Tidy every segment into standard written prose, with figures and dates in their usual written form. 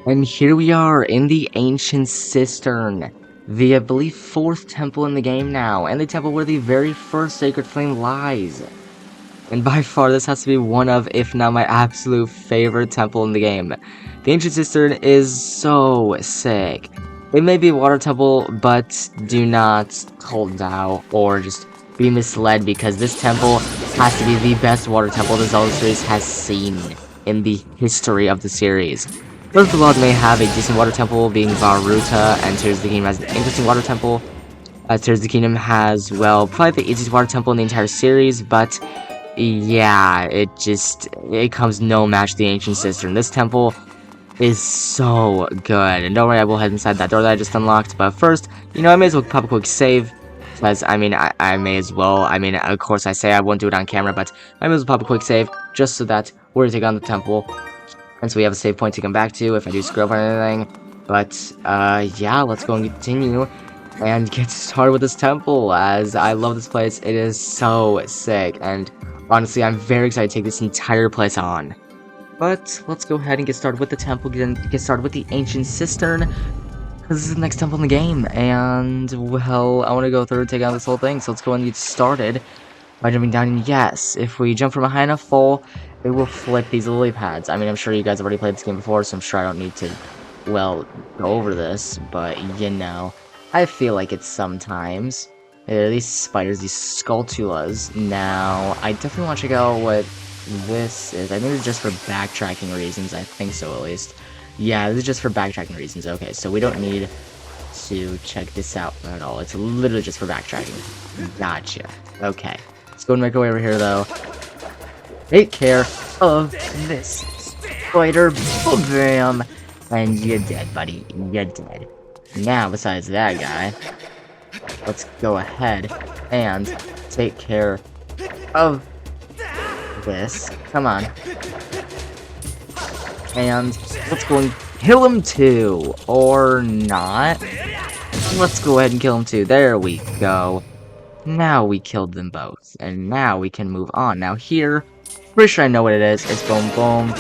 And here we are in the Ancient Cistern, the, I believe, 4th temple in the game now, and the temple where the very first Sacred Flame lies. And by far, this has to be one of, if not my absolute favorite temple in the game. The Ancient Cistern is so sick. It may be a water temple, but do not hold out or just be misled, because this temple has to be the best water temple the Zelda series has seen in the history of the series. Breath of the Wild may have a decent water temple, being Varuta, and Tears of the Kingdom has an interesting water temple. Tears of the Kingdom has, well, probably the easiest water temple in the entire series, but yeah, it comes no match to the Ancient Cistern. This temple is so good, and don't worry, I will head inside that door that I just unlocked, but first, you know, I may as well pop a quick save, because, I mean, I may as well, I mean, of course I say I won't do it on camera, but I may as well pop a quick save, just so that we're to take on the temple. And so we have a save point to come back to if I do screw up on anything. But, yeah, let's go and continue and get started with this temple, as I love this place. It is so sick, and honestly, I'm very excited to take this entire place on. But let's go ahead and get started with the temple, get started with the Ancient Cistern, because this is the next temple in the game, and, well, I want to go through and take out this whole thing, so let's go and get started by jumping down. And yes, if we jump from a high enough fall, it will flip these lily pads. I mean, I'm sure you guys have already played this game before, so I'm sure I don't need to, well, go over this, but, you know, I feel like it sometimes. These spiders, these Skulltulas. Now, I definitely want to check out what this is. I think it's just for backtracking reasons. I think so, at least. Yeah, this is just for backtracking reasons. Okay, so we don't need to check this out at all. It's literally just for backtracking. Gotcha. Okay. Let's go and make our way over here, though. Take care of this spider. Bam! And you're dead, buddy. You're dead. Now, besides that guy, let's go ahead and take care of this. Come on. And let's go and kill him too. Or not. Let's go ahead and kill him too. There we go. Now we killed them both. And now we can move on. Now here, pretty sure I know what it is. It's boom, boom,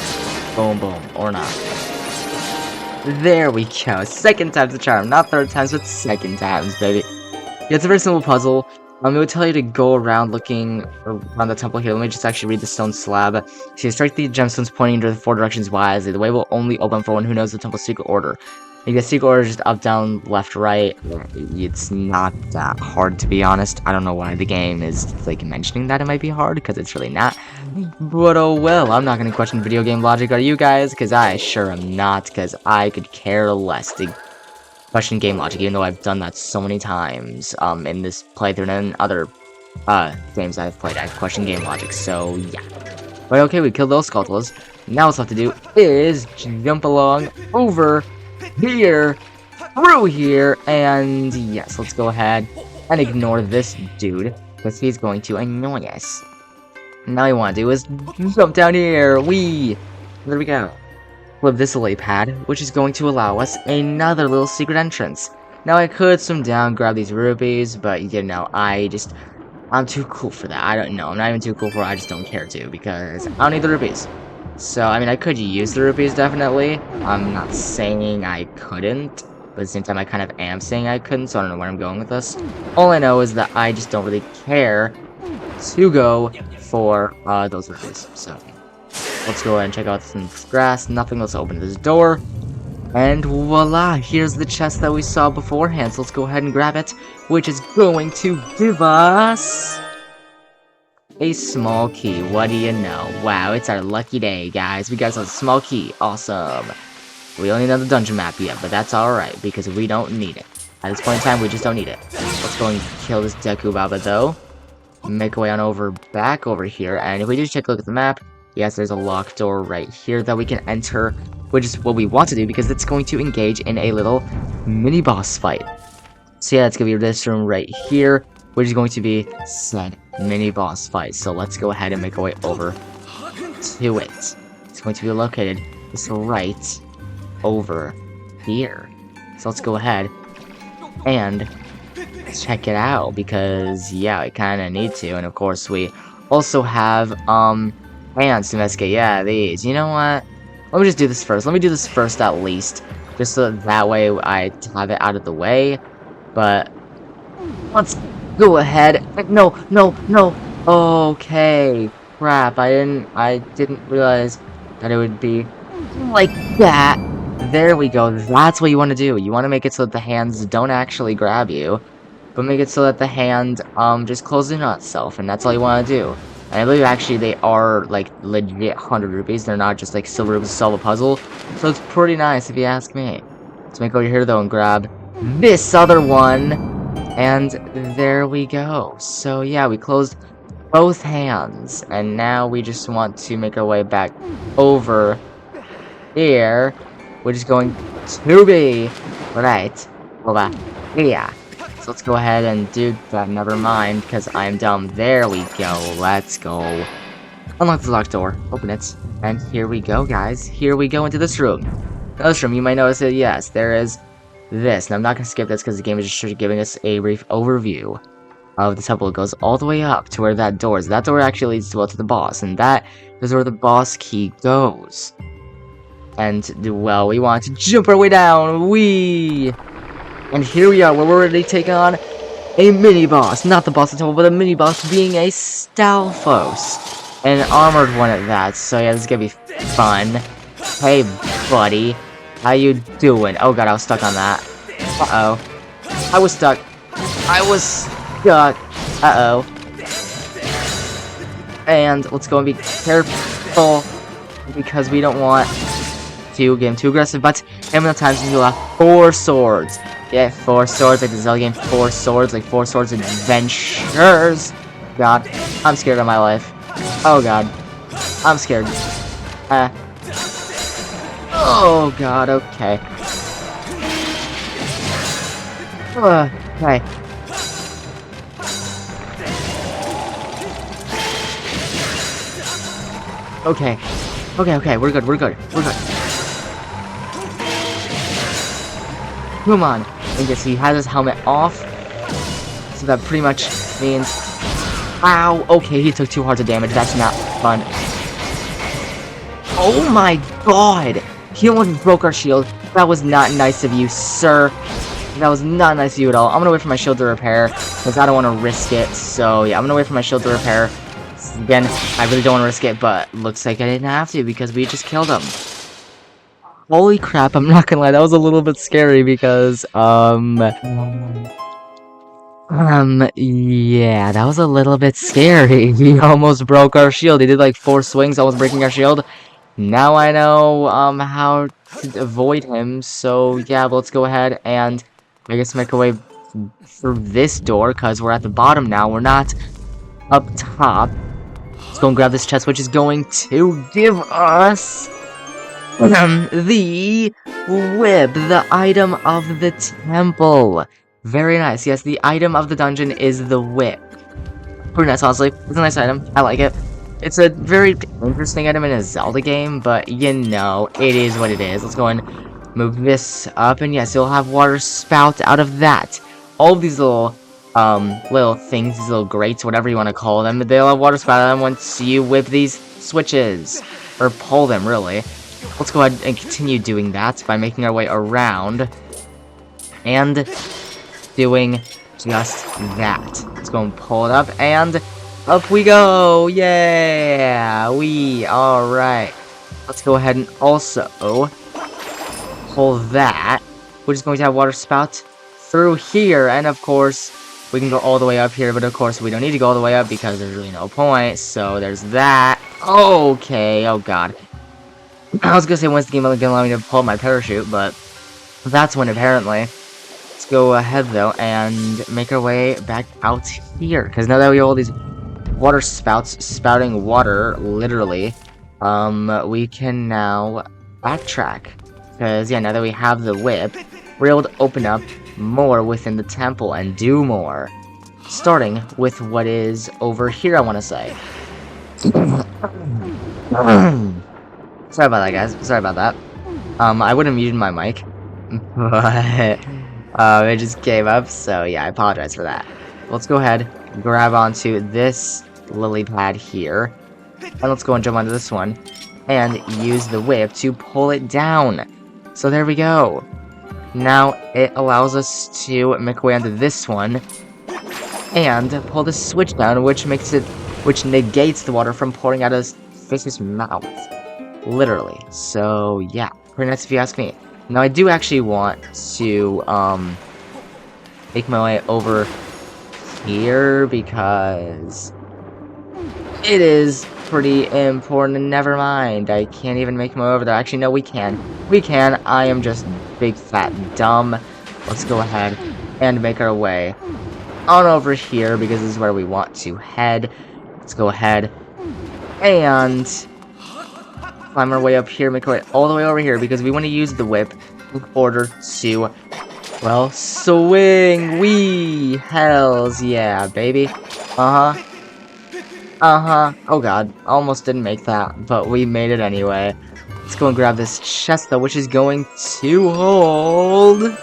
boom, boom. Or not. There we go. Second time's the charm. Not third times, but second times, baby. Yeah, it's a very simple puzzle. It would tell you to go around looking around the temple here. Let me just actually read the stone slab. So strike the gemstones pointing into the 4 directions wisely. The way will only open for one who knows the temple's secret order. You get secret order just up, down, left, right. It's not that hard, to be honest. I don't know why the game is like mentioning that it might be hard, because it's really not. But oh well, I'm not going to question video game logic, are you guys? Because I sure am not, because I could care less to question game logic, even though I've done that so many times in this playthrough and in other games I've played. I've questioned game logic, so yeah. But okay, we killed those Skulltulas. Now what's left to do is jump along over here, through here, and yes, let's go ahead and ignore this dude, because he's going to annoy us. Now what I want to do is jump down here. There we go. Flip this lily pad, which is going to allow us another little secret entrance. Now I could swim down, grab these rupees, but you know, I'm too cool for that. I don't know, I'm not even too cool for it, I just don't care to, because I don't need the rupees. So, I mean, I could use the rupees, definitely. I'm not saying I couldn't, but at the same time, I kind of am saying I couldn't, so I don't know where I'm going with this. All I know is that I just don't really care to go for those rupees, so let's go ahead and check out some grass. Nothing. Let's open this door. And voila, here's the chest that we saw beforehand. So let's go ahead and grab it, which is going to give us a small key. What do you know? Wow, it's our lucky day, guys. We got a small key. Awesome. We don't need another dungeon map yet, but that's alright, because we don't need it. At this point in time, we just don't need it. Let's go and kill this Deku Baba, though. Make our way on back over here, and if we just take a look at the map, yes, there's a locked door right here that we can enter, which is what we want to do, because it's going to engage in a little mini-boss fight. So yeah, let's give you this room right here, which is going to be said mini-boss fight. So let's go ahead and make our way over to it. It's going to be located just right over here. So let's go ahead and check it out, because yeah, we kind of need to. And of course, we also have hands to investigate. Yeah, these. You know what? Let me just do this first. Let me do this first at least. Just so that way I have it out of the way. But let's go ahead. No, no, no. Okay. Crap. I didn't realize that it would be like that. There we go. That's what you want to do. You want to make it so that the hands don't actually grab you, but make it so that the hand just closes in on itself, and that's all you want to do. And I believe actually they are like legit 100 rupees. They're not just like silver rupees to solve a puzzle. So it's pretty nice if you ask me. Let's make over here though and grab this other one. And there we go. So yeah, we closed both hands. And now we just want to make our way back over here. Which is going to be right over here. So let's go ahead and do that. Never mind, because I'm dumb. There we go. Let's go. Unlock the locked door. Open it. And here we go, guys. Here we go into this room. Now, this room, you might notice that, yes, there is this. And I'm not going to skip this because the game is just giving us a brief overview of the temple. It goes all the way up to where that door is. That door actually leads to the boss. And that is where the boss key goes. And, well, we want to jump our way down. Whee! And here we are, where we're ready to take on a mini-boss. Not the boss of the temple, but a mini-boss being a Stalfos. An armored one at that. So yeah, this is gonna be fun. Hey, buddy. How you doing? Oh god, I was stuck on that. Uh-oh. I was stuck. I was stuck. Uh-oh. And let's go and be careful, because we don't want to get him too aggressive, but how many times he'll have 4 swords. Yeah, 4 swords, like the Zelda game, 4 swords, like 4 swords adventures. God, I'm scared of my life. Oh god, I'm scared. Oh god, okay. Okay. Okay, we're good. Come on. And yes, he has his helmet off. So that pretty much means... Ow! Okay, he took 2 hearts of damage. That's not fun. Oh my god! He almost broke our shield. That was not nice of you, sir. That was not nice of you at all. I'm gonna wait for my shield to repair, because I don't want to risk it. So, yeah, I'm gonna wait for my shield to repair. Again, I really don't want to risk it, but looks like I didn't have to, because we just killed him. Holy crap, I'm not gonna lie, that was a little bit scary because, yeah, that was a little bit scary. He almost broke our shield. He did like 4 swings, almost breaking our shield. Now I know, how to avoid him, so yeah, let's go ahead and, I guess, make our way through this door, because we're at the bottom now, we're not up top. Let's go and grab this chest, which is going to give us... the whip, the item of the temple. Very nice. Yes, the item of the dungeon is the whip. Pretty nice, honestly. It's a nice item. I like it. It's a very interesting item in a Zelda game, but you know, it is what it is. Let's go and move this up, and yes, you'll have water spout out of that. All of these little things, these little grates, whatever you want to call them, they'll have water spout out of them once you whip these switches. Or pull them, really. Let's go ahead and continue doing that by making our way around and doing just that. Let's go and pull it up, and up we go! Yeah! Alright. Let's go ahead and also pull that, which is going to have water spout through here, and of course, we can go all the way up here, but of course, we don't need to go all the way up because there's really no point, so there's that. Okay, oh god. I was gonna say when's the game gonna allow me to pull my parachute, but that's when apparently. Let's go ahead though and make our way back out here, because now that we have all these water spouts spouting water, literally, we can now backtrack. Because yeah, now that we have the whip, we're able to open up more within the temple and do more. Starting with what is over here, I want to say. Sorry about that, guys. Sorry about that. I would have muted my mic, but it just gave up, so yeah, I apologize for that. Let's go ahead, grab onto this lily pad here, and let's go and jump onto this one. and use the whip to pull it down. So there we go. Now it allows us to make our way onto this one and pull the switch down, which negates the water from pouring out of this fish's mouth. Literally. So yeah, pretty nice if you ask me. Now I do actually want to make my way over here because it is pretty important. Never mind, I can't even make my way over there. Actually, no, we can. We can. I am just big fat dumb. Let's go ahead and make our way on over here because this is where we want to head. Let's go ahead and climb our way up here, make our way all the way over here because we want to use the whip in order to, well, swing. Wee! Hells yeah, baby. Uh-huh. Oh god, almost didn't make that, but we made it anyway. Let's go and grab this chest though, which is going to hold...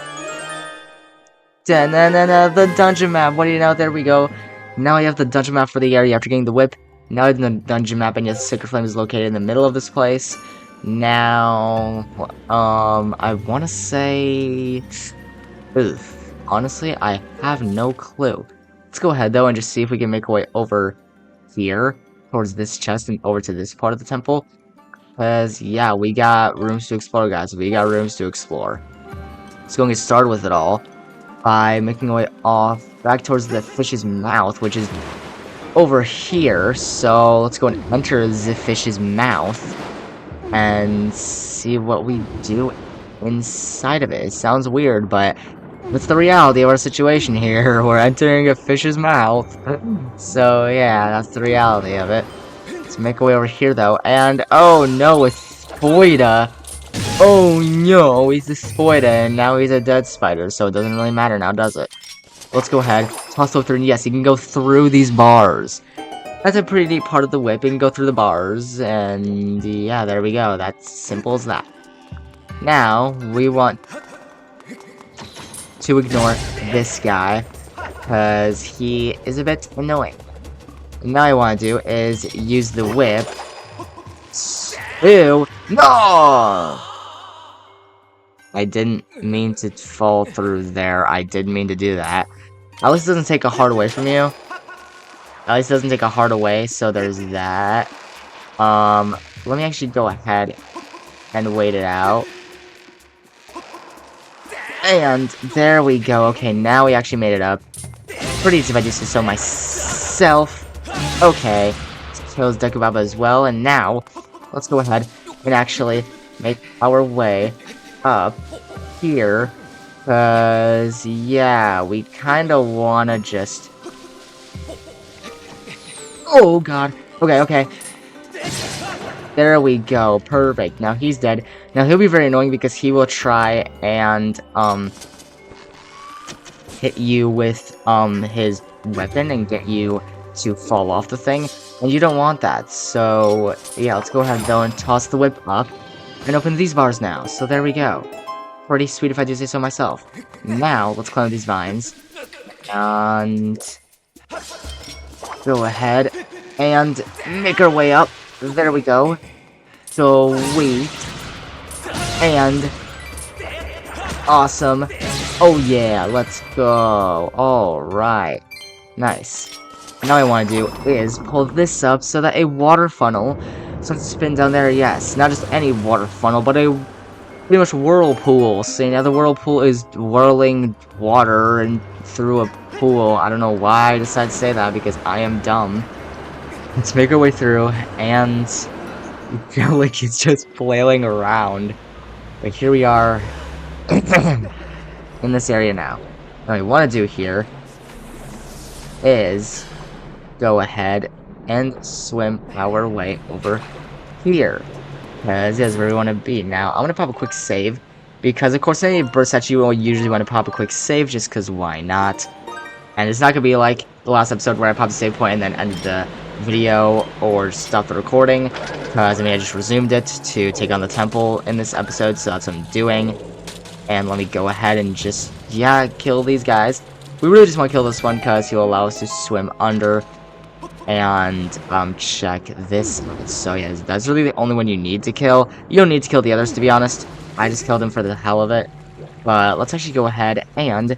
Da-na-na-na, the dungeon map. What do you know? There we go. Now you have the dungeon map for the area after getting the whip. Now you have the dungeon map, and yes, Sacred Flame is located in the middle of this place. Now, I want to say... Ugh. Honestly, I have no clue. Let's go ahead, though, and just see if we can make our way over here, towards this chest, and over to this part of the temple. Because, yeah, we got rooms to explore, guys. We got rooms to explore. Let's go and get started with it all by making our way off back towards the fish's mouth, which is over here. So let's go and enter the fish's mouth and see what we do inside of it. It sounds weird, but it's the reality of our situation here. We're entering a fish's mouth. So yeah, that's the reality of it. Let's make our way over here though, and oh no, it's Spoida. Oh no, he's a Spoida, and now he's a dead spider, so it doesn't really matter now, does it? Let's go ahead, toss over through, and yes, you can go through these bars. That's a pretty neat part of the whip. You can go through the bars, and yeah, there we go. That's simple as that. Now, we want to ignore this guy, because he is a bit annoying. And now what I want to do is use the whip to... No! I didn't mean to fall through there. I didn't mean to do that. At least it doesn't take a heart away from you. At least it doesn't take a heart away, so there's that. Let me actually go ahead and wait it out. And there we go. Okay, now we actually made it up. Pretty easy if I just say so myself. Okay. Let's kill this Deku Baba as well. And now, let's go ahead and actually make our way up here. Because, yeah, we kind of want to just... Oh, God. Okay. There we go. Perfect. Now he's dead. Now he'll be very annoying because he will try and, hit you with, his weapon and get you to fall off the thing. And you don't want that. So, yeah, let's go ahead, though, and toss the whip up and open these bars now. So there we go. Pretty sweet if I do say so myself. Now, let's climb these vines. And... go ahead and make our way up. There we go. Sweet. And... awesome. Oh yeah, let's go. Alright. Nice. Now what I want to do is pull this up so that a water funnel starts to spin down there. Yes, not just any water funnel, but a pretty much whirlpool. So now the whirlpool is whirling water and through a pool. I don't know why I decided to say that because I am dumb. Let's make our way through, and I feel like it's just flailing around. But here we are in this area now. What I want to do here is go ahead and swim our way over here. Because that's where we want to be. Now, I'm going to pop a quick save. Because, of course, any burst at you will usually want to pop a quick save. Just because why not? And it's not going to be like the last episode where I popped a save point and then ended the video or stopped the recording. Because, I mean, I just resumed it to take on the temple in this episode. So that's what I'm doing. And let me go ahead and just, yeah, kill these guys. We really just want to kill this one because he'll allow us to swim under and check this out. So yeah, that's really the only one you need to kill. You don't need to kill the others, to be honest. I just killed him for the hell of it. But let's actually go ahead and,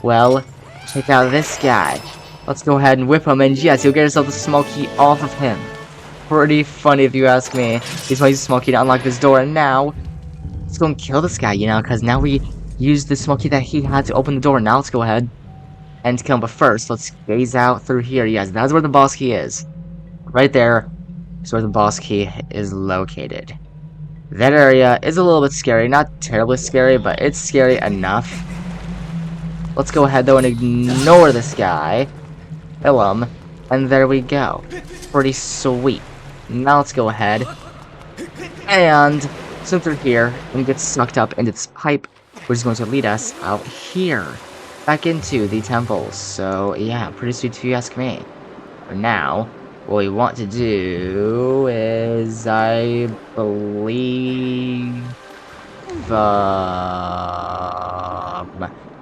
well, check out this guy. Let's go ahead and whip him, and yes, you'll get yourself the small key off of him. Pretty funny if you ask me. He's going to use the small key to unlock this door, and now let's go and kill this guy, you know, because now we used the small key that he had to open the door. Now let's go ahead and kill him, but first, let's gaze out through here. Yes, that's where the boss key is. Right there is where the boss key is located. That area is a little bit scary. Not terribly scary, but it's scary enough. Let's go ahead, though, and ignore this guy. Kill him. And there we go. Pretty sweet. Now let's go ahead and swim through here and get sucked up into this pipe, which is going to lead us out here. Back into the temple. So, yeah, pretty sweet if you ask me. But now, what we want to do is, I believe,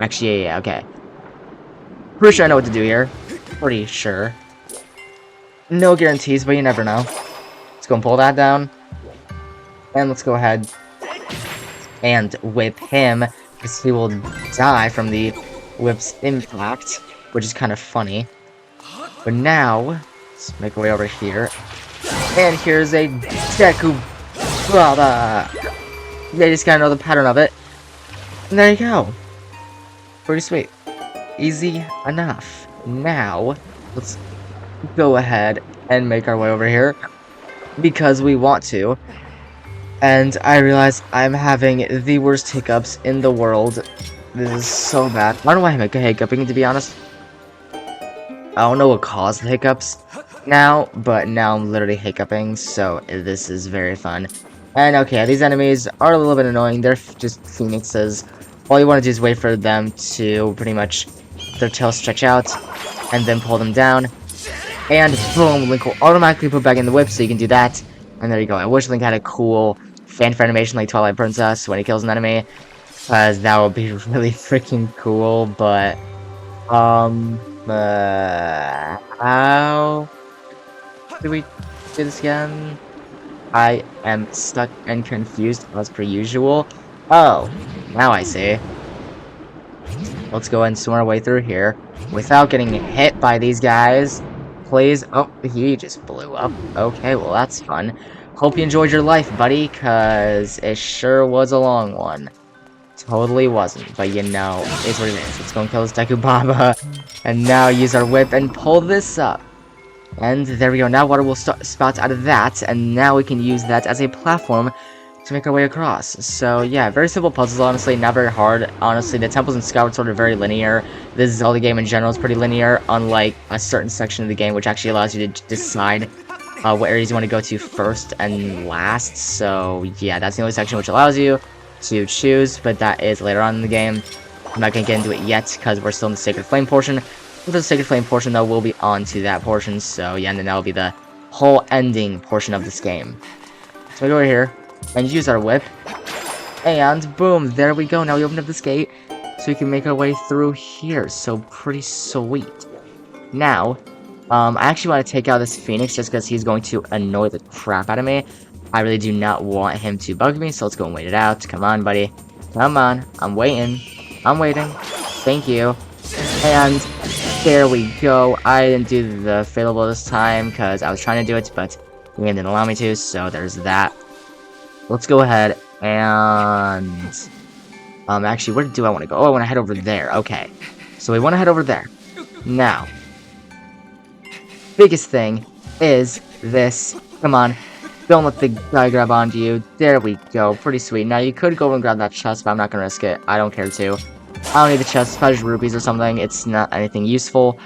actually, yeah, okay. Pretty sure I know what to do here. Pretty sure. No guarantees, but you never know. Let's go and pull that down. And let's go ahead and whip him, because he will die from the whip's impact, which is kind of funny. But now, let's make our way over here. And here's a Deku Baba. Yeah, you just gotta know the pattern of it. And there you go. Pretty sweet. Easy enough. Now, let's go ahead and make our way over here. Because we want to. And I realize I'm having the worst hiccups in the world. This is so bad. I don't know why I'm hiccuping, to be honest. I don't know what caused the hiccups now, but now I'm literally hiccuping, so this is very fun. And okay, these enemies are a little bit annoying. They're just phoenixes. All you want to do is wait for them to pretty much their tails stretch out, and then pull them down. And boom, Link will automatically put back in the whip, so you can do that. And there you go. I wish Link had a cool fanfare animation like Twilight Princess when he kills an enemy, because that would be really freaking cool, but how do we do this again? I am stuck and confused as per usual. Oh, now I see. Let's go and swim our way through here without getting hit by these guys. Please. Oh, he just blew up. Okay, well that's fun. Hope you enjoyed your life, buddy, cause it sure was a long one. Totally wasn't, but you know, it's what it is. Let's go and kill this Deku Baba, and now use our whip and pull this up. And there we go, now water will spout out of that, and now we can use that as a platform to make our way across. So yeah, very simple puzzles, honestly, not very hard. Honestly, the temples in Skyward Sword are very linear. This Zelda game in general is pretty linear, unlike a certain section of the game which actually allows you to decide what areas you want to go to first and last. So yeah, that's the only section which allows you to choose, but that is later on in the game. I'm not going to get into it yet, because we're still in the Sacred Flame portion. With the Sacred Flame portion, though, we'll be on to that portion, so yeah, and then that'll be the whole ending portion of this game. So we go over here, and use our whip, and boom, there we go. Now we open up this gate, so we can make our way through here, so pretty sweet. Now, I actually want to take out this Phoenix, just because he's going to annoy the crap out of me. I really do not want him to bug me, so let's go and wait it out. Come on, buddy. Come on. I'm waiting. I'm waiting. Thank you. And there we go. I didn't do the fatal blow this time, because I was trying to do it, but the game didn't allow me to, so there's that. Let's go ahead and... actually, where do I want to go? Oh, I want to head over there. Okay. So we want to head over there. Now, biggest thing is this. Come on. Don't let the guy grab onto you. There we go. Pretty sweet. Now, you could go and grab that chest, but I'm not going to risk it. I don't care to. I don't need the chest. It's probably just rupees or something. It's not anything useful.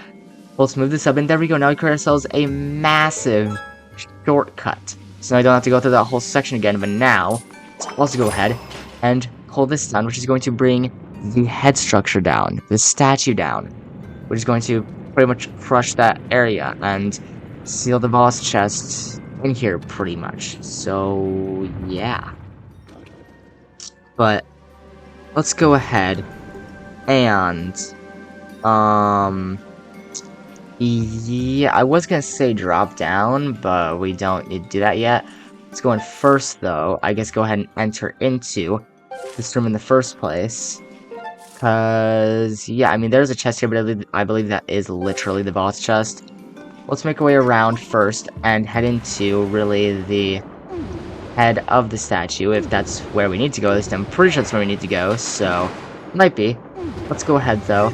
Let's move this up, and there we go. Now we create ourselves a massive shortcut. So now we don't have to go through that whole section again, but now, let's also go ahead and pull this down, which is going to bring the head structure down, the statue down, which is going to pretty much crush that area and seal the boss chest in here, pretty much. So, yeah. But, let's go ahead and, Yeah, I was gonna say drop down, but we don't need to do that yet. Let's go in first, though. I guess go ahead and enter into this room in the first place. Cause, yeah, I mean, there's a chest here, but I believe that is literally the boss chest. Let's make our way around first and head into, really, the head of the statue, if that's where we need to go. At least I'm pretty sure that's where we need to go, so might be. Let's go ahead, though,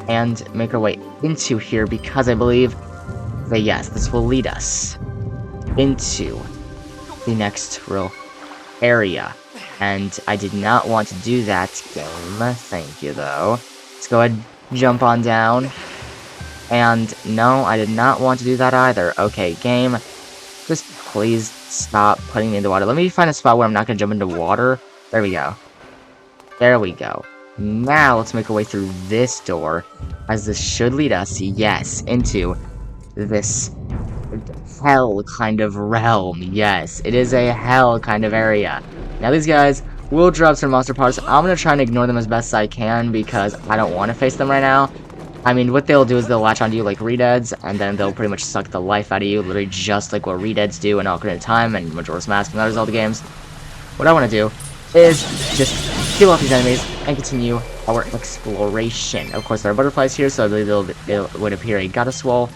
and make our way into here, because I believe that, yes, this will lead us into the next real area. And I did not want to do that, game. Thank you, though. Let's go ahead and jump on down. And no, I did not want to do that either. Okay, game, just please stop putting me in the water. Let me find a spot where I'm not going to jump into water. There we go. There we go. Now, let's make our way through this door, as this should lead us, yes, into this hell kind of realm. Yes, it is a hell kind of area. Now, these guys will drop some monster parts. I'm going to try and ignore them as best I can, because I don't want to face them right now. I mean, what they'll do is they'll latch onto you like Redeads, and then they'll pretty much suck the life out of you, literally just like what Redeads do in Ocarina of Time and Majora's Mask and other Zelda games. What I want to do is just kill off these enemies and continue our exploration. Of course, there are butterflies here, so I believe it would appear a goddess wall.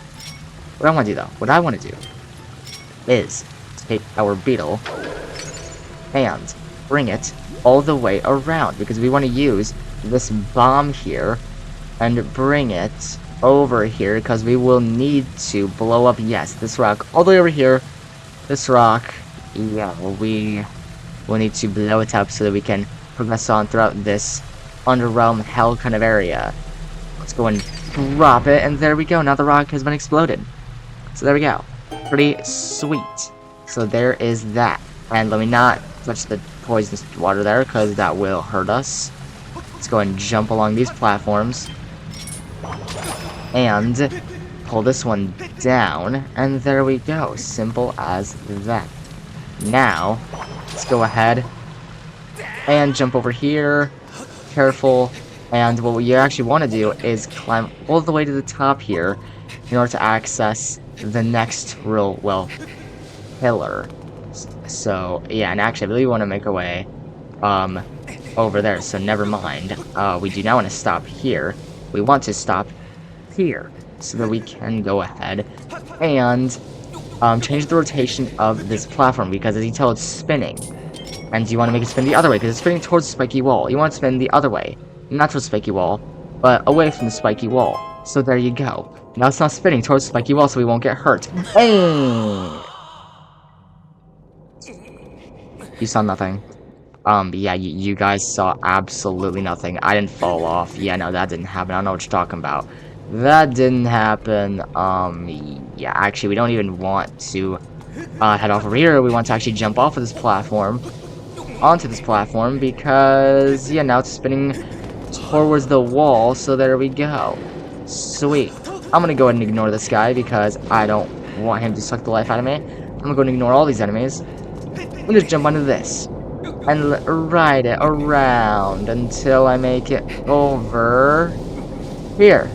What I want to do, though, what I want to do is take our beetle and bring it all the way around, because we want to use this bomb here and bring it over here, because we will need to blow up, yes, this rock all the way over here. This rock, yeah, we will need to blow it up so that we can progress on throughout this underrealm hell kind of area. Let's go and drop it, and there we go. Now the rock has been exploded. So there we go. Pretty sweet. So there is that. And let me not touch the poisonous water there, because that will hurt us. Let's go and jump along these platforms and pull this one down, and there we go. Simple as that. Now, let's go ahead and jump over here. Careful. And what you actually want to do is climb all the way to the top here in order to access the next real, well, pillar. So, yeah, and actually, I really want to make our way over there, so never mind. We do not want to stop here. We want to stop here, so that we can go ahead and change the rotation of this platform, because as you tell, it's spinning. And you want to make it spin the other way, because it's spinning towards the spiky wall. You want to spin the other way. Not towards the spiky wall, but away from the spiky wall. So there you go. Now it's not spinning towards the spiky wall, so we won't get hurt. Hey! You saw nothing. Yeah, you guys saw absolutely nothing. I didn't fall off. Yeah, no, that didn't happen. I don't know what you're talking about. That didn't happen. Yeah, actually, we don't even want to head off over here. We want to actually jump off of this platform onto this platform, because, yeah, now it's spinning towards the wall, so there we go. Sweet. I'm gonna go ahead and ignore this guy, because I don't want him to suck the life out of me. I'm gonna go and ignore all these enemies. And just jump onto this. And ride it around until I make it over here.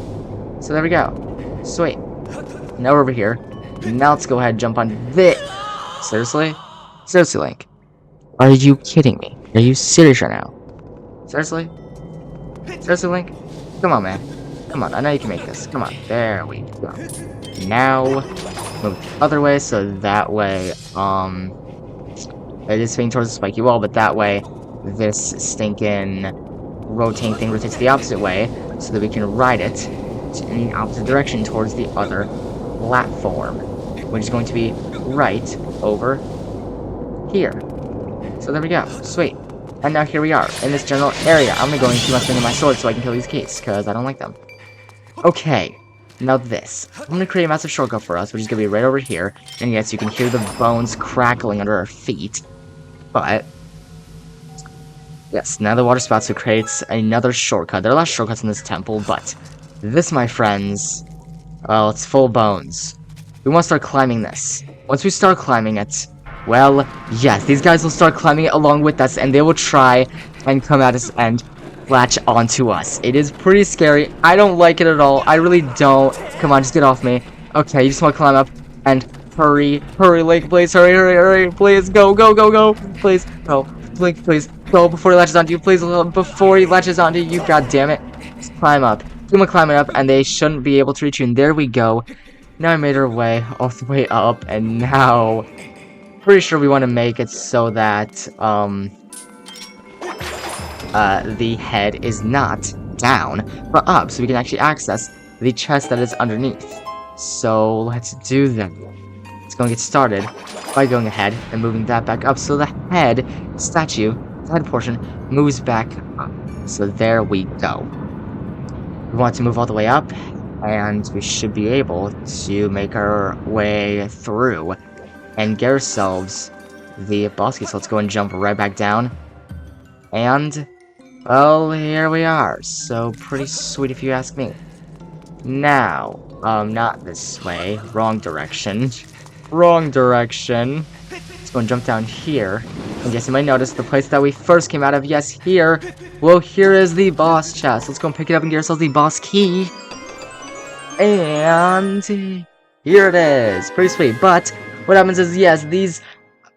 So there we go. Sweet. Now we're over here. Now let's go ahead and jump on this. Seriously? Seriously, Link? Are you kidding me? Are you serious right now? Seriously? Seriously, Link? Come on, man. Come on, I know you can make this. Come on. There we go. Now, move the other way, so that way, it is spinning towards the spiky wall, but that way, this stinking rotating thing rotates the opposite way, so that we can ride it in the opposite direction towards the other platform, which is going to be right over here. So there we go. Sweet. And now here we are, in this general area. I'm gonna go and keep on swinging my sword so I can kill these geese, because I don't like them. Okay. Now this. I'm gonna create a massive shortcut for us, which is gonna be right over here. And yes, you can hear the bones crackling under our feet. But yes, now the water spout, so creates another shortcut. There are a lot of shortcuts in this temple, but this, my friends, well, it's full of bones. We want to start climbing this. Once we start climbing it, well, yes, these guys will start climbing it along with us, and they will try and come at us and latch onto us. It is pretty scary. I don't like it at all. I really don't. Come on, just get off me. Okay, you just want to climb up and hurry, Lake, please, hurry, please, go, please, go, Lake, please, go before he latches onto you, please, before he latches onto you, god damn it. Just climb up. Keep climbing up, and they shouldn't be able to reach you, and there we go. Now I made our way all the way up, and now, pretty sure we want to make it so that, the head is not down, but up, so we can actually access the chest that is underneath. So, let's do that. Let's go and get started by going ahead and moving that back up, so the head statue, the head portion, moves back up. So there we go. We want to move all the way up, and we should be able to make our way through and get ourselves the boss key. So let's go and jump right back down. And, well, here we are. So pretty sweet if you ask me. Now, not this way. Wrong direction. Wrong direction. Let's go and jump down here. And yes, you might notice the place that we first came out of. Yes, here. Well, here is the boss chest. Let's go and pick it up and get ourselves the boss key. And here it is. Pretty sweet. But what happens is, yes, these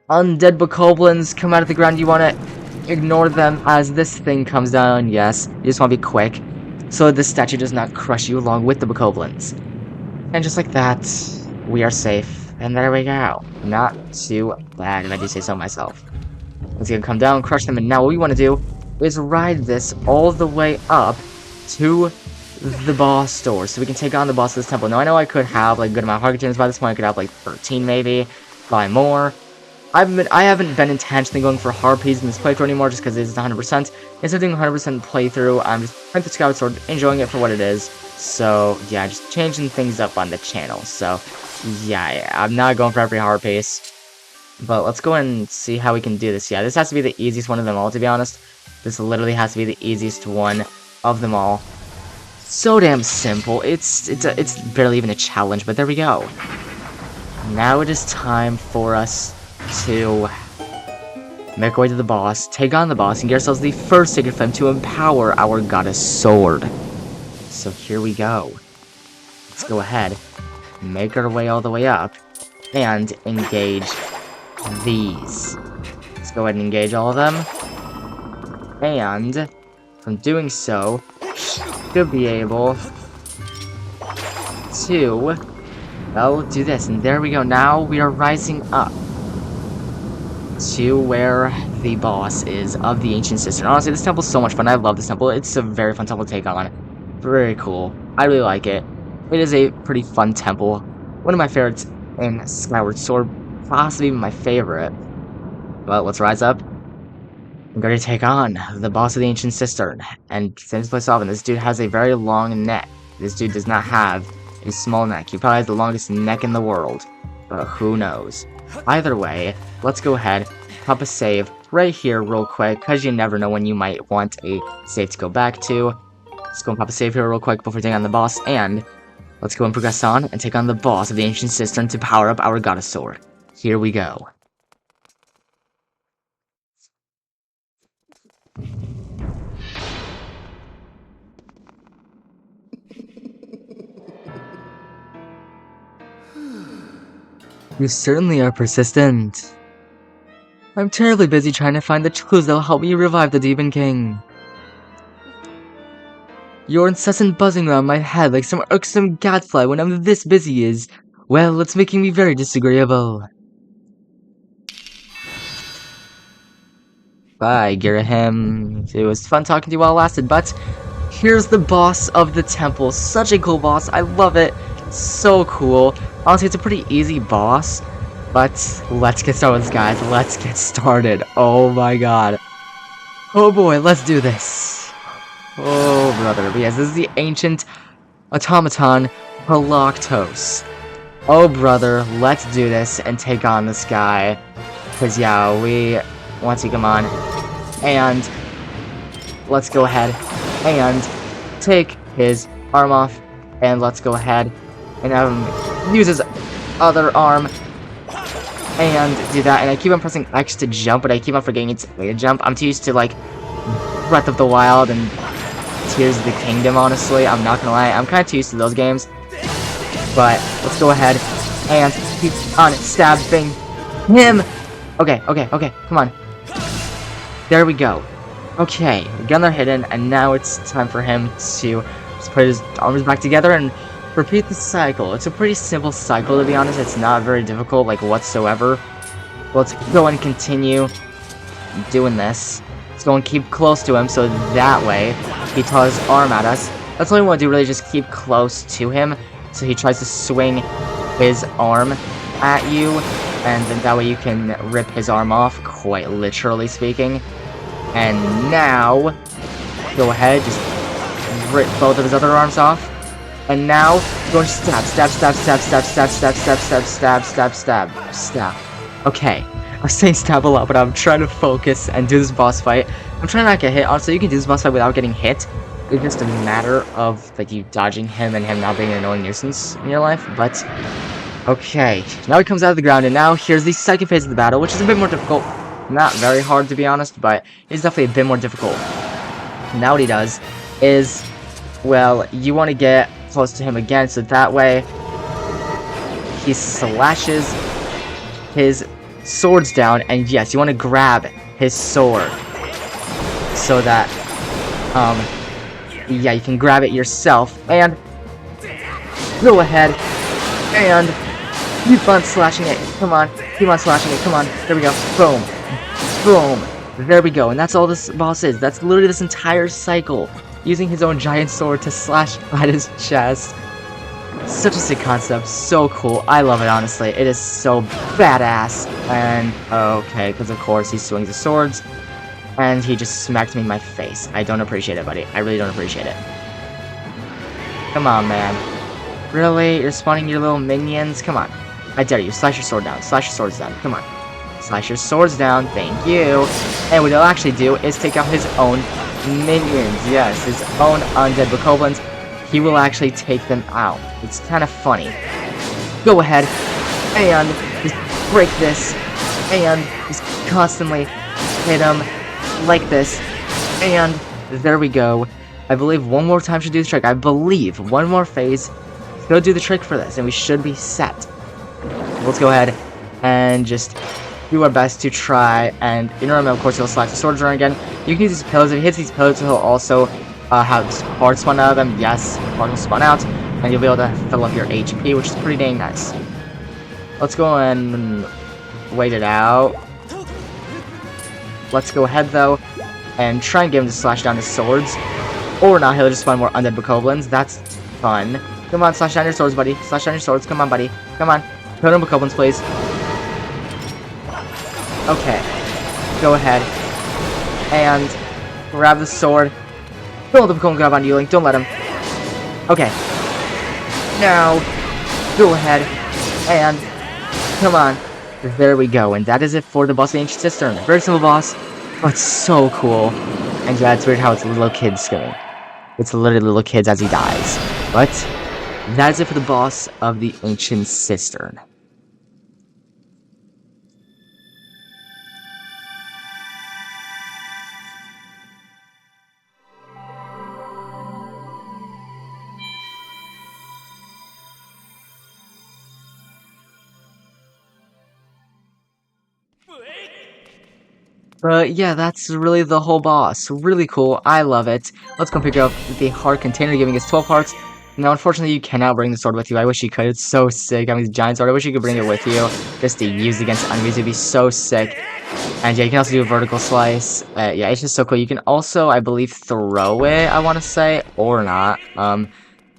undead bokoblins come out of the ground. You want to ignore them as this thing comes down. Yes, you just want to be quick, so this statue does not crush you along with the bokoblins. And just like that, we are safe. And there we go. Not too bad, if I do say so myself. Let's get come down, crush them, and now what we want to do is ride this all the way up to the boss door, so we can take on the boss of this temple. Now, I know I could have like a good amount of heart containers by this point. I could have like 13 maybe, probably more. I haven't been intentionally going for harpies in this playthrough anymore, just because it's 100%. Instead of doing 100% playthrough, I'm just playing the Skyward Sword, enjoying it for what it is. So yeah, just changing things up on the channel. So yeah, I'm not going for every harpies. But let's go and see how we can do this. Yeah, this has to be the easiest one of them all, to be honest. This literally has to be the easiest one of them all. So damn simple. It's barely even a challenge, but there we go. Now it is time for us to make our way to the boss, take on the boss, and get ourselves the first sacred flame to empower our Goddess Sword. So here we go. Let's go ahead, make our way all the way up, and engage these. Let's go ahead and engage all of them. And from doing so, should be able to, well, do this. And there we go. Now we are rising up to where the boss is of the Ancient Cistern. Honestly, this temple is so much fun. I love this temple. It's a very fun temple to take on. Very cool. I really like it. It is a pretty fun temple. One of my favorites in Skyward Sword. Possibly my favorite. But let's rise up. I'm going to take on the boss of the Ancient Cistern. And to finish this place off, and this dude has a very long neck. This dude does not have a small neck. He probably has the longest neck in the world. But who knows. Either way, let's go ahead, pop a save right here real quick, because you never know when you might want a save to go back to. Let's go and pop a save here real quick before taking on the boss, and let's go and progress on and take on the boss of the Ancient Cistern to power up our Goddess Sword. Here we go. You certainly are persistent. I'm terribly busy trying to find the clues that will help me revive the Demon King. Your incessant buzzing around my head like some irksome gadfly when I'm this busy is, well, it's making me very disagreeable. Bye, Girahim. It was fun talking to you while it lasted, but here's the boss of the temple. Such a cool boss. I love it. So cool. Honestly, it's a pretty easy boss, but let's get started with this, guys. Let's get started. Oh my god. Oh boy, let's do this. Oh brother. But yes, this is the Ancient Automaton Halactos. Oh brother, let's do this and take on this guy. Because yeah, we want to come on. And let's go ahead and take his arm off. And let's go ahead and use his other arm and do that. And I keep on pressing X to jump, but I keep on forgetting it's A to jump. I'm too used to like Breath of the Wild and Tears of the Kingdom, honestly. I'm not gonna lie. I'm kind of too used to those games. But let's go ahead and keep on stabbing him. Okay, come on. There we go. Okay, the gun are hidden, and now it's time for him to just put his arms back together and repeat the cycle. It's a pretty simple cycle, to be honest. It's not very difficult, like, whatsoever. Let's go and continue doing this. Let's go and keep close to him, so that way he throws his arm at us. That's all we want to do, really, just keep close to him, so he tries to swing his arm at you, and then that way you can rip his arm off, quite literally speaking. And now, go ahead, just rip both of his other arms off. And now, go and stab. Okay, I was saying stab a lot, but I'm trying to focus and do this boss fight. I'm trying not to get hit. Honestly, you can do this boss fight without getting hit. It's just a matter of, like, you dodging him and him not being an annoying nuisance in your life, but... Okay, now he comes out of the ground, and now here's the second phase of the battle, which is a bit more difficult. Not very hard, to be honest, but it's definitely a bit more difficult. Now what he does is, well, you want to get close to him again, so that way he slashes his swords down, and yes, you want to grab his sword so that, yeah, you can grab it yourself, and go ahead and keep on slashing it. Come on, keep on slashing it. Come on, there we go. Boom. Boom! There we go, and that's all this boss is. That's literally this entire cycle. Using his own giant sword to slash at his chest. Such a sick concept, so cool. I love it, honestly. It is so badass. And, okay, because of course he swings his swords. And he just smacked me in my face. I don't appreciate it, buddy. I really don't appreciate it. Come on, man. Really? You're spawning your little minions? Come on. I dare you. Slash your sword down. Slash your swords down. Come on. Slash your swords down, thank you. And what he'll actually do is take out his own minions. Yes, his own undead bokoblins. He will actually take them out. It's kind of funny. Go ahead and just break this. And just constantly hit him like this. And there we go. I believe one more time should do the trick. I believe one more phase should do the trick for this. And we should be set. Let's go ahead and just... do our best to try, and in a moment, of course, he'll slash the sword around again. You can use these pillars. If he hits these pillars, he'll also have hearts spawn out of them. Yes, hearts will spawn out, and you'll be able to fill up your HP, which is pretty dang nice. Let's go and wait it out. Let's go ahead, though, and try and get him to slash down his swords. Or not, he'll just spawn more undead bokoblins. That's fun. Come on, slash down your swords, buddy. Slash down your swords. Come on, buddy. Come on. Put on bokoblins, please. Okay, go ahead and grab the sword. Don't let the Bokoblin grab on you, Link. Don't let him. Okay. Now, go ahead and come on. There we go, and that is it for the boss of the Ancient Cistern. Very simple boss, but so cool. And yeah, it's weird how it's little kids screaming. It's literally little kids as he dies. But that is it for the boss of the Ancient Cistern. But yeah, that's really the whole boss. Really cool. I love it. Let's go pick up the heart container, giving us 12 hearts. Now, unfortunately, you cannot bring the sword with you. I wish you could. It's so sick. I mean, this giant sword. I wish you could bring it with you, just to use against enemies. It'd be so sick. And yeah, you can also do a vertical slice. Yeah, it's just so cool. You can also, I believe, throw it, I want to say, or not. I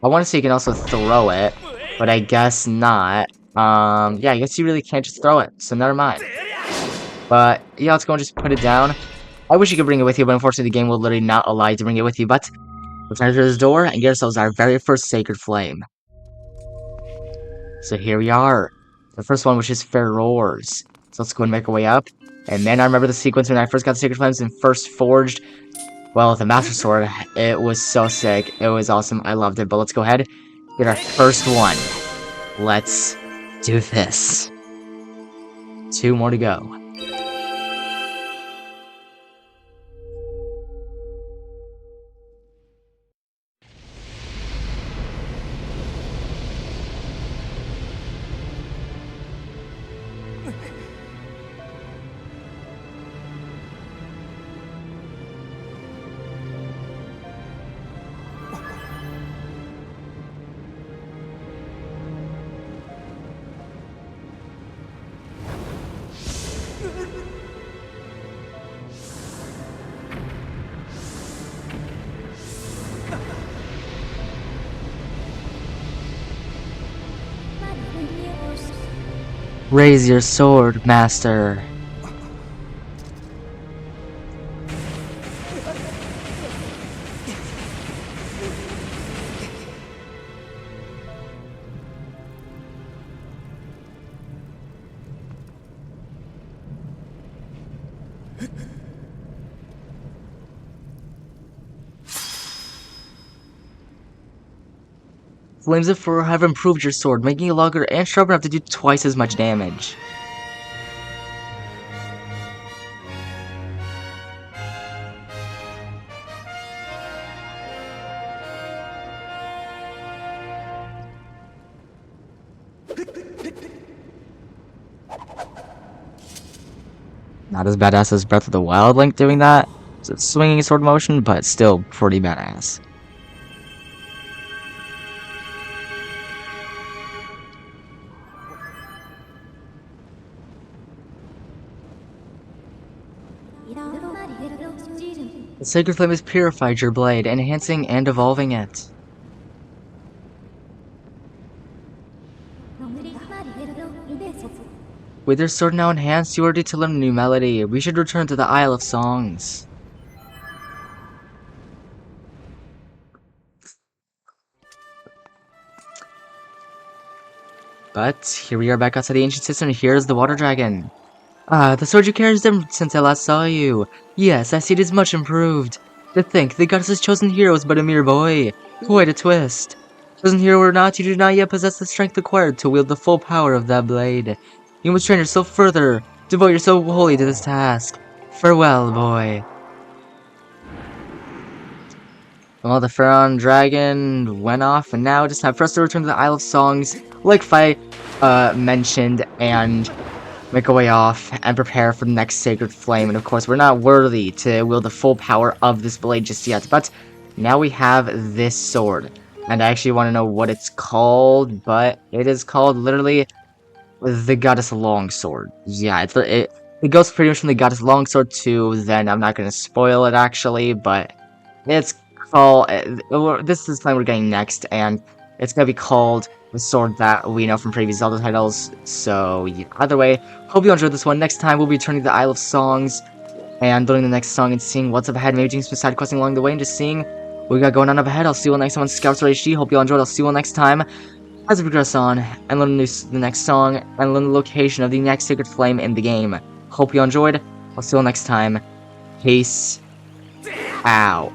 want to say you can also throw it, but I guess not. Yeah, I guess you really can't just throw it, so never mind. But yeah, let's go and just put it down. I wish you could bring it with you, but unfortunately the game will literally not allow you to bring it with you. But let's enter this door and get ourselves our very first sacred flame. So here we are. The first one, which is Farore's. So let's go and make our way up. And man, I remember the sequence when I first got the sacred flames and first forged, well, the Master Sword. It was so sick. It was awesome. I loved it. But let's go ahead, get our first one. Let's do this. 2 more to go. Raise your sword, master. Flames of Farore have improved your sword, making it longer and sharper enough to do twice as much damage. Not as badass as Breath of the Wild Link doing that, swinging sword motion, but still pretty badass. The Sacred Flame has purified your blade, enhancing and evolving it. With your sword now enhanced, you are ready to learn a new melody. We should return to the Isle of Songs. But here we are back outside the Ancient Cistern, and here's the Water Dragon. Ah, the sword you carry is different since I last saw you. Yes, I see it is much improved. To think, the goddess's chosen hero is but a mere boy. Quite a twist. Chosen hero or not, you do not yet possess the strength required to wield the full power of that blade. You must train yourself further. Devote yourself wholly to this task. Farewell, boy. Well, the Farore dragon went off, and now it's time for us to return to the Isle of Songs, like Fi mentioned, and make our way off and prepare for the next Sacred Flame. And of course, we're not worthy to wield the full power of this blade just yet, but now we have this sword. And I actually want to know what it's called, but it is called literally the Goddess Longsword. Yeah, it goes pretty much from the Goddess Longsword to then. I'm not going to spoil it actually, but it's called, this is the time we're getting next, and it's going to be called the sword that we know from previous Zelda titles. So yeah, either way, hope you enjoyed this one. Next time we'll be returning to the Isle of Songs and learning the next song and seeing what's up ahead, maybe doing some side questing along the way and just seeing what we got going on up ahead. I'll see you all next time on Skyward Sword HD. Hope you all enjoyed. I'll see you all next time as we progress on and learn the next song and learn the location of the next Sacred Flame in the game. Hope you all enjoyed. I'll see you all next time. Peace out.